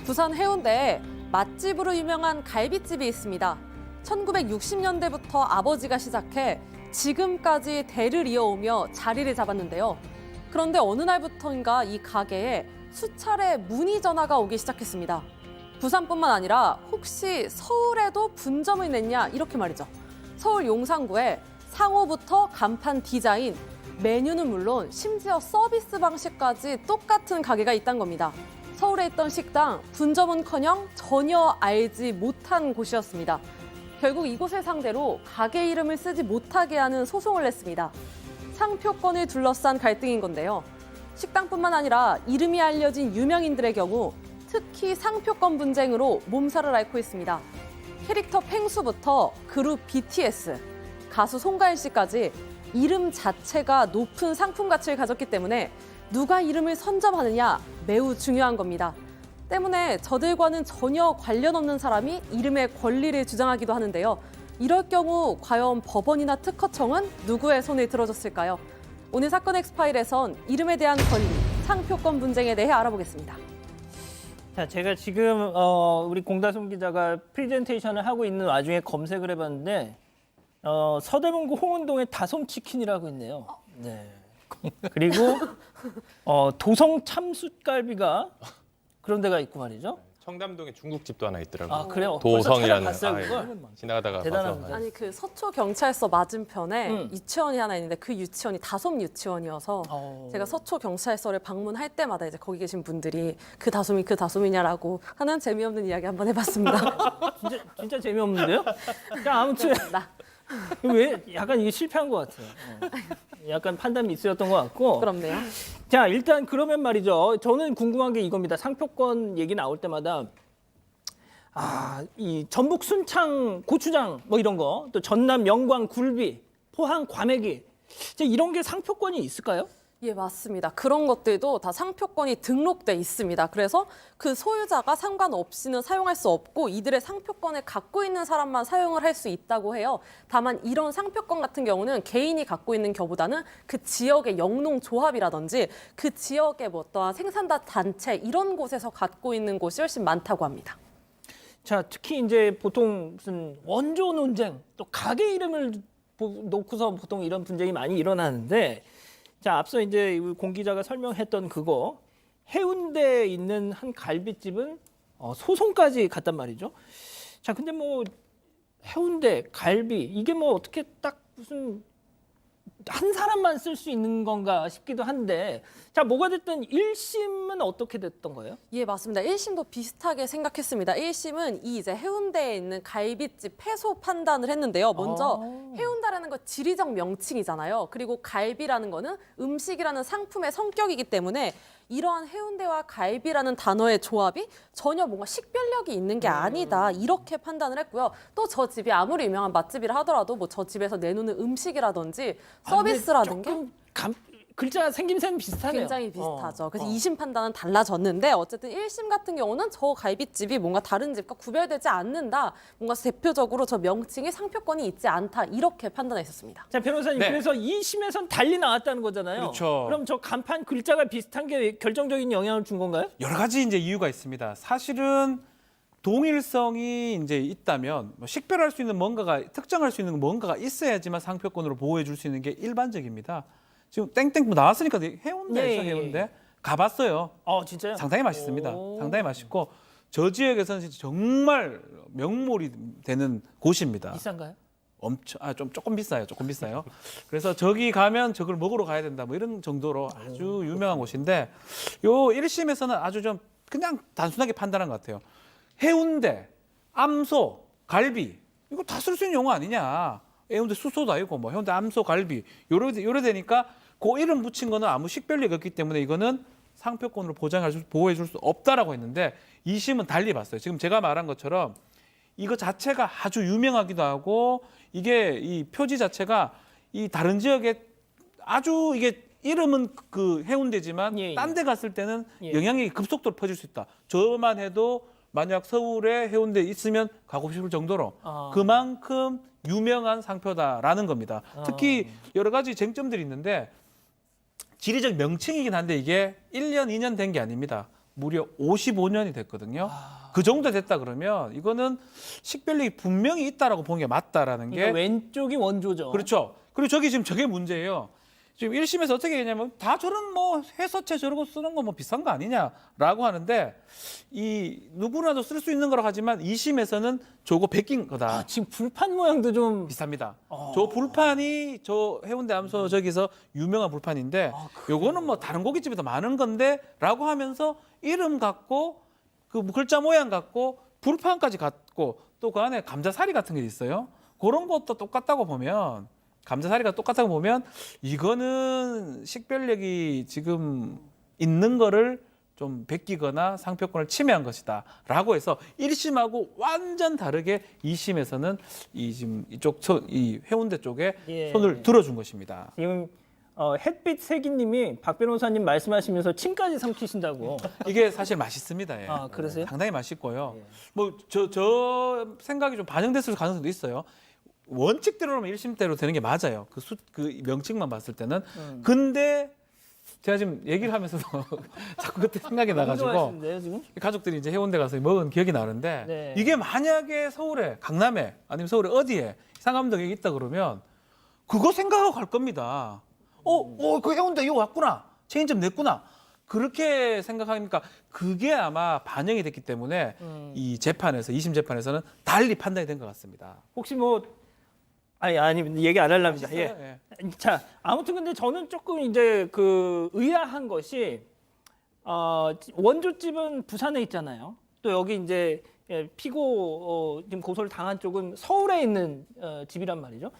부산 해운대에 맛집으로 유명한 갈비집이 있습니다. 1960년대부터 아버지가 시작해 지금까지 대를 이어오며 자리를 잡았는데요. 그런데 어느 날부터인가 이 가게에 수차례 문의 전화가 오기 시작했습니다. 부산뿐만 아니라 혹시 서울에도 분점을 냈냐 이렇게 말이죠. 서울 용산구에 상호부터 간판 디자인, 메뉴는 물론 심지어 서비스 방식까지 똑같은 가게가 있다는 겁니다. 서울에 있던 식당, 분점은커녕 전혀 알지 못한 곳이었습니다. 결국 이곳을 상대로 가게 이름을 쓰지 못하게 하는 소송을 냈습니다. 상표권을 둘러싼 갈등인 건데요. 식당뿐만 아니라 이름이 알려진 유명인들의 경우 특히 상표권 분쟁으로 몸살을 앓고 있습니다. 캐릭터 펭수부터 그룹 BTS, 가수 송가인 씨까지 이름 자체가 높은 상품 가치를 가졌기 때문에 누가 이름을 선점하느냐 매우 중요한 겁니다. 때문에 저들과는 전혀 관련 없는 사람이 이름의 권리를 주장하기도 하는데요. 이럴 경우 과연 법원이나 특허청은 누구의 손을 들어줬을까요? 오늘 사건 엑스파일에선 이름에 대한 권리, 상표권 분쟁에 대해 알아보겠습니다. 자, 제가 지금 우리 공다솜 기자가 프레젠테이션을 하고 있는 와중에 검색을 해봤는데 서대문구 홍은동에 다솜치킨이라고 있네요. 네. 그리고 도성 참숯갈비가 그런 데가 있고 말이죠. 청담동에 중국집도 하나 있더라고요. 아, 그래요? 도성이라는. 벌써 찾아봤어요, 그걸? 지나가다가 대단합니다. 봐서. 아니 그 서초 경찰서 맞은편에 유치원이 하나 있는데 그 유치원이 다솜 유치원이어서 제가 서초 경찰서를 방문할 때마다 이제 거기 계신 분들이 그 다솜이 그 다솜이냐라고 하는 재미없는 이야기 한번 해봤습니다. 진짜 재미없는데요? 자, 아무튼 왜 약간 이게 실패한 것 같아요. 약간 판단이 있었던 것 같고. 그렇네요. 자, 일단 그러면 말이죠. 저는 궁금한 게 이겁니다. 상표권 얘기 나올 때마다 이 전북 순창 고추장 뭐 이런 거, 또 전남 영광 굴비, 포항 과메기 이런 게 상표권이 있을까요? 예, 맞습니다. 그런 것들도 다 상표권이 등록돼 있습니다. 그래서 그 소유자가 상관없이는 사용할 수 없고 이들의 상표권을 갖고 있는 사람만 사용을 할 수 있다고 해요. 다만 이런 상표권 같은 경우는 개인이 갖고 있는 경우보다는 그 지역의 영농조합이라든지 그 지역의 뭐 어떠한 생산자 단체 이런 곳에서 갖고 있는 곳이 훨씬 많다고 합니다. 자, 특히 이제 보통 무슨 원조 논쟁, 또 가게 이름을 놓고서 보통 이런 분쟁이 많이 일어나는데 자, 앞서 이제 공 기자가 설명했던 그거 해운대에 있는 한 갈비집은 소송까지 갔단 말이죠. 자, 근데 뭐 해운대 갈비 이게 뭐 어떻게 딱 무슨 한 사람만 쓸 수 있는 건가 싶기도 한데 자, 뭐가 됐든 1심은 어떻게 됐던 거예요? 예, 맞습니다. 1심도 비슷하게 생각했습니다. 1심은 이 이제 해운대에 있는 갈비집 패소 판단을 했는데요. 먼저 해운다라는 건 지리적 명칭이잖아요. 그리고 갈비라는 거는 음식이라는 상품의 성격이기 때문에 이러한 해운대와 갈비라는 단어의 조합이 전혀 뭔가 식별력이 있는 게 아니다. 이렇게 판단을 했고요. 또 저 집이 아무리 유명한 맛집이라 하더라도 뭐 저 집에서 내놓는 음식이라든지 서비스라는 게 글자 생김새는 비슷하네요. 굉장히 비슷하죠. 그래서 2심 판단은 달라졌는데 어쨌든 1심 같은 경우는 저 갈비집이 뭔가 다른 집과 구별되지 않는다. 뭔가 대표적으로 저 명칭에 상표권이 있지 않다. 이렇게 판단했었습니다. 자, 변호사님, 네. 그래서 2심에선 달리 나왔다는 거잖아요. 그렇죠. 그럼 저 간판 글자가 비슷한 게 결정적인 영향을 준 건가요? 여러 가지 이제 이유가 있습니다. 사실은 동일성이 이제 있다면 뭐 식별할 수 있는 뭔가가 특정할 수 있는 뭔가가 있어야지만 상표권으로 보호해 줄 수 있는 게 일반적입니다. 지금 땡땡 뭐 나왔으니까 해운대에서 예, 예. 해운대 가봤어요. 진짜요? 상당히 맛있습니다. 오. 상당히 맛있고 저 지역에서는 진짜 정말 명물이 되는 곳입니다. 비싼가요? 좀 조금 비싸요. 조금 비싸요. 그래서 저기 가면 저걸 먹으러 가야 된다. 뭐 이런 정도로 아주 유명한 곳인데 요 1심에서는 아주 좀 그냥 단순하게 판단한 것 같아요. 해운대, 암소, 갈비 이거 다 쓸 수 있는 용어 아니냐. 해운대 수소도 아니고 뭐 해운대 암소, 갈비 요래 되니까 그 이름 붙인 거는 아무 식별력이 없기 때문에 이거는 상표권으로 보호해 줄 수 없다라고 했는데 2심은 달리 봤어요. 지금 제가 말한 것처럼 이거 자체가 아주 유명하기도 하고 이게 이 표지 자체가 이 다른 지역에 아주 이게 이름은 그 해운대지만 예, 예. 딴 데 갔을 때는 예. 영향이 급속도로 퍼질 수 있다. 저만 해도 만약 서울에 해운대 있으면 가고 싶을 정도로 그만큼 유명한 상표다라는 겁니다. 특히 여러 가지 쟁점들이 있는데 지리적 명칭이긴 한데 이게 1년, 2년 된 게 아닙니다. 무려 55년이 됐거든요. 그 정도 됐다 그러면 이거는 식별력이 분명히 있다라고 보는 게 맞다라는 게 그러니까 왼쪽이 원조죠. 그렇죠. 그리고 저기 지금 저게 문제예요. 지금 1심에서 어떻게 했냐면 다 저런 뭐 해서체 저러고 쓰는 거 뭐 비싼 거 아니냐라고 하는데 이 누구나도 쓸 수 있는 거라고 하지만 2심에서는 저거 베낀 거다. 아, 지금 불판 모양도 좀 비쌉니다. 저 불판이 저 해운대 암소 저기서 유명한 불판인데 요거는 뭐 다른 고깃집에도 많은 건데라고 하면서 이름 갖고 그 글자 모양 갖고 불판까지 갖고 또 그 안에 감자사리 같은 게 있어요. 그런 것도 똑같다고 보면 감자사리가 똑같다고 보면 이거는 식별력이 지금 있는 거를 좀 베끼거나 상표권을 침해한 것이다라고 해서 1심하고 완전 다르게 2심에서는 이 지금 이쪽 이 해운대 쪽에 예. 손을 들어준 것입니다. 지금 햇빛 세기님이 박 변호사님 말씀하시면서 침까지 삼키신다고. 이게 사실 맛있습니다. 예. 아, 그러세요? 상당히 맛있고요. 예. 뭐 저 생각이 좀 반영됐을 가능성도 있어요. 원칙대로라면 1심대로 되는 게 맞아요. 그 명칭만 봤을 때는. 근데 제가 지금 얘기를 하면서도 자꾸 그때 생각이 나가지고 궁금하신데요, 지금? 가족들이 이제 해운대 가서 먹은 기억이 나는데 네. 이게 만약에 서울에 강남에 아니면 서울에 어디에 상암동에 있다 그러면 그거 생각하고 갈 겁니다. 그 해운대 이거 왔구나. 체인점 냈구나. 그렇게 생각하니까 그게 아마 반영이 됐기 때문에 이 재판에서 2심 재판에서는 달리 판단이 된 것 같습니다. 혹시 뭐 아니 얘기 안 하려합니다. 예. 예. 자, 아무튼 근데 저는 조금 이제 그 의아한 것이 원조집은 부산에 있잖아요. 또 여기 이제 피고 지금 고소를 당한 쪽은 서울에 있는 집이란 말이죠.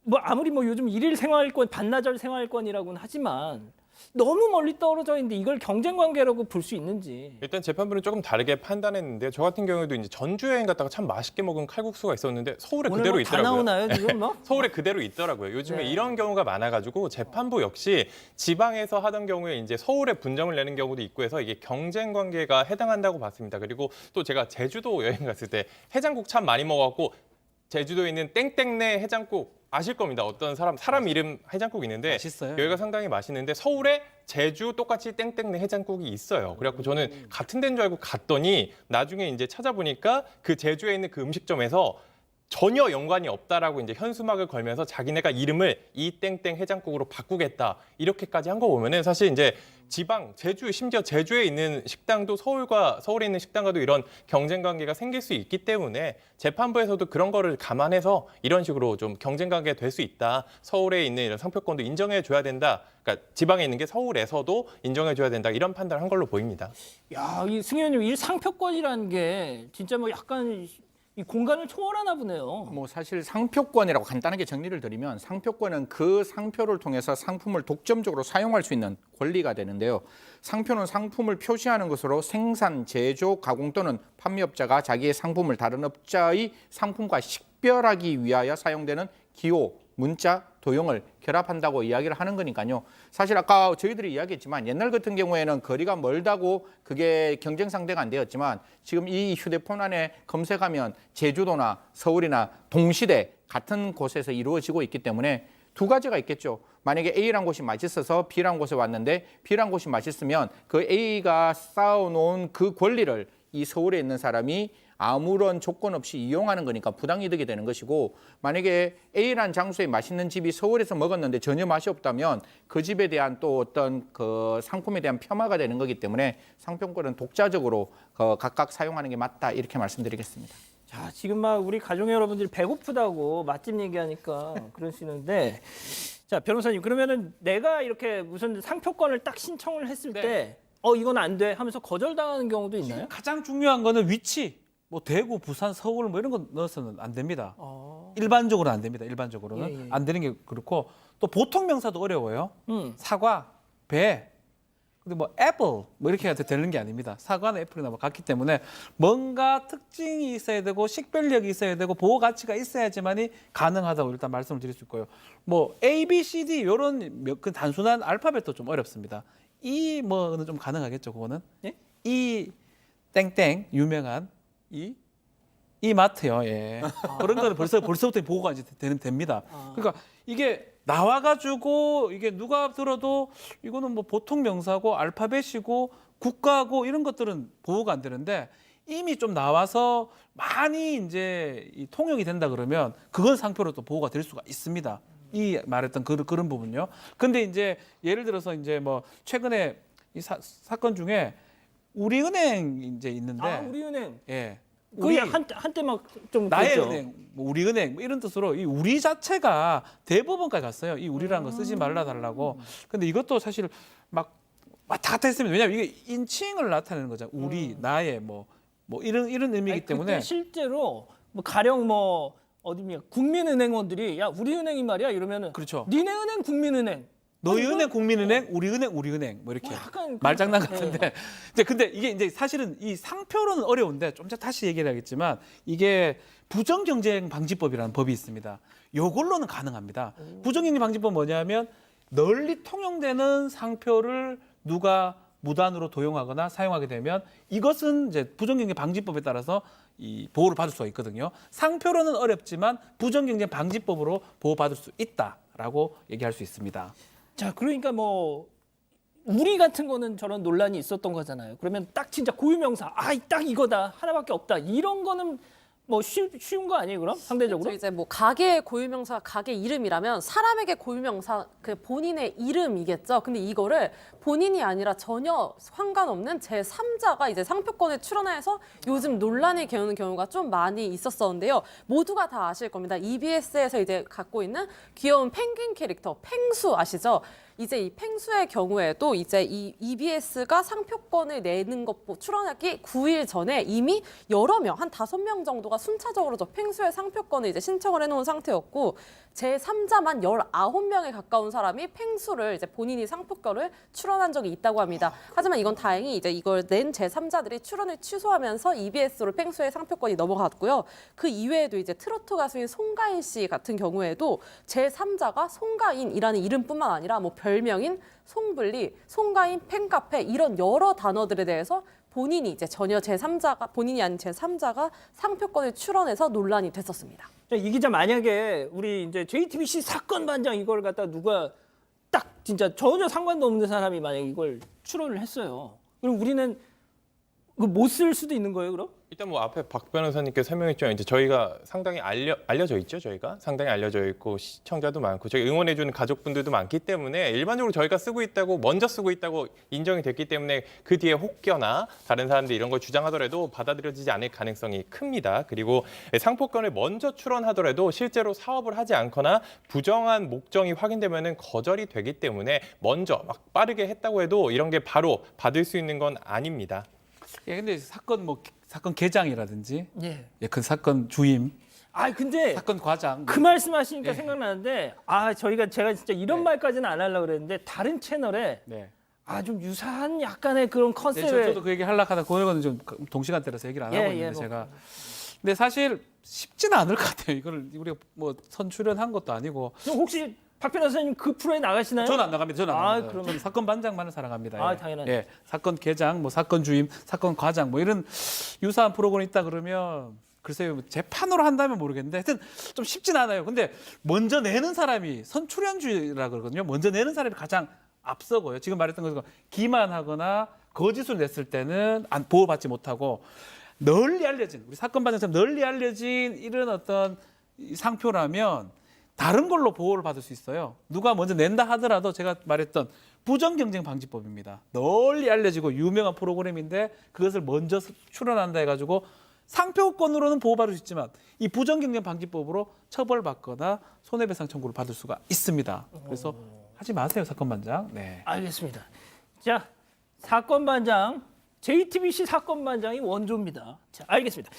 뭐 아무리 뭐 요즘 일일 생활권, 반나절 생활권이라고는 하지만 너무 멀리 떨어져 있는데 이걸 경쟁 관계라고 볼 수 있는지. 일단 재판부는 조금 다르게 판단했는데요. 저 같은 경우에도 이제 전주 여행 갔다가 참 맛있게 먹은 칼국수가 있었는데 서울에 오늘 그대로 뭐 다 있더라고요. 나오나요 지금 뭐? 서울에 그대로 있더라고요. 요즘에 네. 이런 경우가 많아가지고 재판부 역시 지방에서 하던 경우에 이제 서울에 분점을 내는 경우도 있고 해서 이게 경쟁 관계가 해당한다고 봤습니다. 그리고 또 제가 제주도 여행 갔을 때 해장국 참 많이 먹어갖고 제주도에 있는 땡땡네 해장국 아실 겁니다. 어떤 사람 이름 해장국 있는데 맛있어요. 여기가 상당히 맛있는데 서울에 제주 똑같이 땡땡네 해장국이 있어요. 그래갖고 저는 같은 데인 줄 알고 갔더니 나중에 이제 찾아보니까 그 제주에 있는 그 음식점에서 전혀 연관이 없다라고 이제 현수막을 걸면서 자기네가 이름을 이 땡땡 해장국으로 바꾸겠다 이렇게까지 한 거 보면은 사실 이제 지방 제주 심지어 제주에 있는 식당도 서울에 있는 식당과도 이런 경쟁 관계가 생길 수 있기 때문에 재판부에서도 그런 거를 감안해서 이런 식으로 좀 경쟁 관계가 될 수 있다. 서울에 있는 이런 상표권도 인정해 줘야 된다. 그러니까 지방에 있는 게 서울에서도 인정해 줘야 된다. 이런 판단을 한 걸로 보입니다. 야, 이 승 의원님 이 상표권이라는 게 진짜 뭐 약간 이 공간을 초월하나 보네요. 뭐 사실 상표권이라고 간단하게 정리를 드리면 상표권은 그 상표를 통해서 상품을 독점적으로 사용할 수 있는 권리가 되는데요. 상표는 상품을 표시하는 것으로 생산, 제조, 가공 또는 판매업자가 자기의 상품을 다른 업자의 상품과 식별하기 위하여 사용되는 기호, 문자, 도형을 결합한다고 이야기를 하는 거니까요. 사실 아까 저희들이 이야기했지만 옛날 같은 경우에는 거리가 멀다고 그게 경쟁 상대가 안 되었지만 지금 이 휴대폰 안에 검색하면 제주도나 서울이나 동시대 같은 곳에서 이루어지고 있기 때문에 두 가지가 있겠죠. 만약에 A라는 곳이 맛있어서 B라는 곳에 왔는데 B라는 곳이 맛있으면 그 A가 쌓아놓은 그 권리를 이 서울에 있는 사람이 아무런 조건 없이 이용하는 거니까 부당이득이 되는 것이고 만약에 A라는 장소에 맛있는 집이 서울에서 먹었는데 전혀 맛이 없다면 그 집에 대한 또 어떤 그 상품에 대한 폄하가 되는 거기 때문에 상표권은 독자적으로 각각 사용하는 게 맞다 이렇게 말씀드리겠습니다. 자, 지금 막 우리 가족 여러분들이 배고프다고 맛집 얘기하니까 그러시는데 자, 변호사님 그러면은 내가 이렇게 무슨 상표권을 딱 신청을 했을 때 이건 안 돼 하면서 거절당하는 경우도 있나요? 가장 중요한 거는 위치. 뭐 대구, 부산, 서울 뭐 이런 거 넣어서는 안 됩니다. 일반적으로 안 됩니다. 일반적으로는 예. 안 되는 게 그렇고 또 보통 명사도 어려워요. 음. 사과, 배. 근데 뭐 애플 뭐 이렇게 해도 되는 게 아닙니다. 사과는 애플이나 뭐 같기 때문에 뭔가 특징이 있어야 되고 식별력이 있어야 되고 보호 가치가 있어야지만이 가능하다고 일단 말씀을 드릴 수 있고요. 뭐 A, B, C, D 이런 그 단순한 알파벳도 좀 어렵습니다. 이 뭐는 좀 가능하겠죠. 그거는 예? 이 땡땡 유명한 이 마트요. 예. 그런 거는 벌써부터 보고가 이제 됩니다. 그러니까 이게 나와가지고 이게 누가 들어도 이거는 뭐 보통 명사고 알파벳이고 국가고 이런 것들은 보호가 안 되는데 이미 좀 나와서 많이 이제 이 통용이 된다 그러면 그건 상표로 또 보호가 될 수가 있습니다. 이 말했던 그런 부분요. 근데 이제 예를 들어서 이제 뭐 최근에 이 사건 중에 우리은행 이제 있는데 아, 우리은행. 예. 우리 한때 막 좀 나의 그랬죠. 은행, 뭐 우리은행 뭐 이런 뜻으로 이 우리 자체가 대법원까지 갔어요. 이 우리라는 거 쓰지 말라 달라고. 근데 이것도 사실 막 왔다 갔다 했으면 왜냐면 이게 인칭을 나타내는 거잖아요. 우리, 나의 뭐 이런 의미이기 아니, 때문에 그때 실제로 뭐 가령 뭐 어디냐 국민은행원들이 야 우리 은행이 말이야 이러면은 그렇죠. 니네 은행 국민은행 너희 아니, 은행, 국민은행, 우리은행 뭐 이렇게 뭐 약간 말장난 그- 같은데. 이제 근데 이게 이제 사실은 이 상표로는 어려운데 좀 전에 다시 얘기를 하겠지만 이게 부정경쟁방지법이라는 법이 있습니다. 요걸로는 가능합니다. 부정경쟁방지법 뭐냐면 널리 통용되는 상표를 누가 무단으로 도용하거나 사용하게 되면 이것은 이제 부정경쟁방지법에 따라서 이 보호를 받을 수가 있거든요. 상표로는 어렵지만 부정경쟁방지법으로 보호받을 수 있다라고 얘기할 수 있습니다. 자 그러니까 뭐 우리 같은 거는 저런 논란이 있었던 거잖아요. 그러면 딱 진짜 고유명사 딱 이거다 하나밖에 없다 이런 거는 뭐 쉬운 거 아니에요 그럼 상대적으로? 그렇죠. 이제 뭐 가게의 고유명사가 가게 이름이라면 사람에게 고유명사 그 본인의 이름이겠죠. 근데 이거를 본인이 아니라 전혀 상관없는 제3자가 이제 상표권에 출원해서 요즘 논란이 되는 경우가 좀 많이 있었었는데요. 모두가 다 아실 겁니다. EBS에서 이제 갖고 있는 귀여운 펭귄 캐릭터 펭수 아시죠? 이제 이 펭수의 경우에도 이제 이 EBS가 상표권을 내는 것 출원하기 9일 전에 이미 여러 명, 한 5명 정도가 순차적으로 저 펭수의 상표권을 이제 신청을 해놓은 상태였고 제3자만 19명에 가까운 사람이 펭수를 이제 본인이 상표권을 출원한 적이 있다고 합니다. 하지만 이건 다행히 이제 이걸 낸 제3자들이 출원을 취소하면서 EBS로 펭수의 상표권이 넘어갔고요. 그 이외에도 이제 트로트 가수인 송가인 씨 같은 경우에도 제3자가 송가인이라는 이름뿐만 아니라 뭐 별명인 송블리, 송가인 팬카페 이런 여러 단어들에 대해서 본인이 이제 전혀 제3자가 본인이 아닌 제3자가 상표권을 출원해서 논란이 됐었습니다. 자, 이 기자 만약에 우리 이제 JTBC 사건 반장 이걸 갖다 누가 딱 진짜 전혀 상관도 없는 사람이 만약 이걸 출원을 했어요. 그럼 우리는 못 쓸 수도 있는 거예요, 그럼? 일단 뭐 앞에 박 변호사님께 설명했지만 이제 저희가 상당히 알려져 있죠. 저희가 상당히 알려져 있고 시청자도 많고 저희 응원해주는 가족분들도 많기 때문에 일반적으로 저희가 쓰고 있다고 먼저 쓰고 있다고 인정이 됐기 때문에 그 뒤에 혹여나 다른 사람들이 이런 걸 주장하더라도 받아들여지지 않을 가능성이 큽니다. 그리고 상표권을 먼저 출원하더라도 실제로 사업을 하지 않거나 부정한 목적이 확인되면은 거절이 되기 때문에 먼저 막 빠르게 했다고 해도 이런 게 바로 받을 수 있는 건 아닙니다. 예, 근데 사건 계장이라든지 예. 예, 그 사건 주임, 근데 사건 과장 그 말씀하시니까 예. 생각나는데 제가 진짜 이런 말까지는 안 하려고 그랬는데 다른 채널에 네. 좀 유사한 약간의 그런 네, 컨셉의 저도 그 얘기 하려고 하다 그거는 좀 동시간대라서 얘기를 안 하고 있는데 뭐. 제가. 근데 사실 쉽지는 않을 것 같아요. 이걸 우리가 뭐 선출연한 것도 아니고. 그럼 혹시 박 변호사님 그 프로에 나가시나요? 저는 안 나갑니다. 저는 안 나갑니다. 그러면- 저는 사건 반장만을 사랑합니다. 예. 당연하죠. 예, 사건 계장, 뭐 사건 주임, 사건 과장, 뭐 이런 유사한 프로그램이 있다 그러면 글쎄요 재판으로 한다면 모르겠는데 하여튼 좀 쉽진 않아요. 근데 먼저 내는 사람이 선출연주라 그러거든요. 먼저 내는 사람이 가장 앞서고요. 지금 말했던 것처럼 기만하거나 거짓을 냈을 때는 보호받지 못하고 널리 알려진 우리 사건 반장처럼 널리 알려진 이런 어떤 상표라면. 다른 걸로 보호를 받을 수 있어요. 누가 먼저 낸다 하더라도 제가 말했던 부정경쟁방지법입니다. 널리 알려지고 유명한 프로그램인데 그것을 먼저 출원한다 해가지고 상표권으로는 보호받을 수 있지만 이 부정경쟁방지법으로 처벌받거나 손해배상 청구를 받을 수가 있습니다. 그래서 하지 마세요, 사건 반장. 네. 알겠습니다. 자, 사건 반장 JTBC 사건 반장이 원조입니다. 자, 알겠습니다.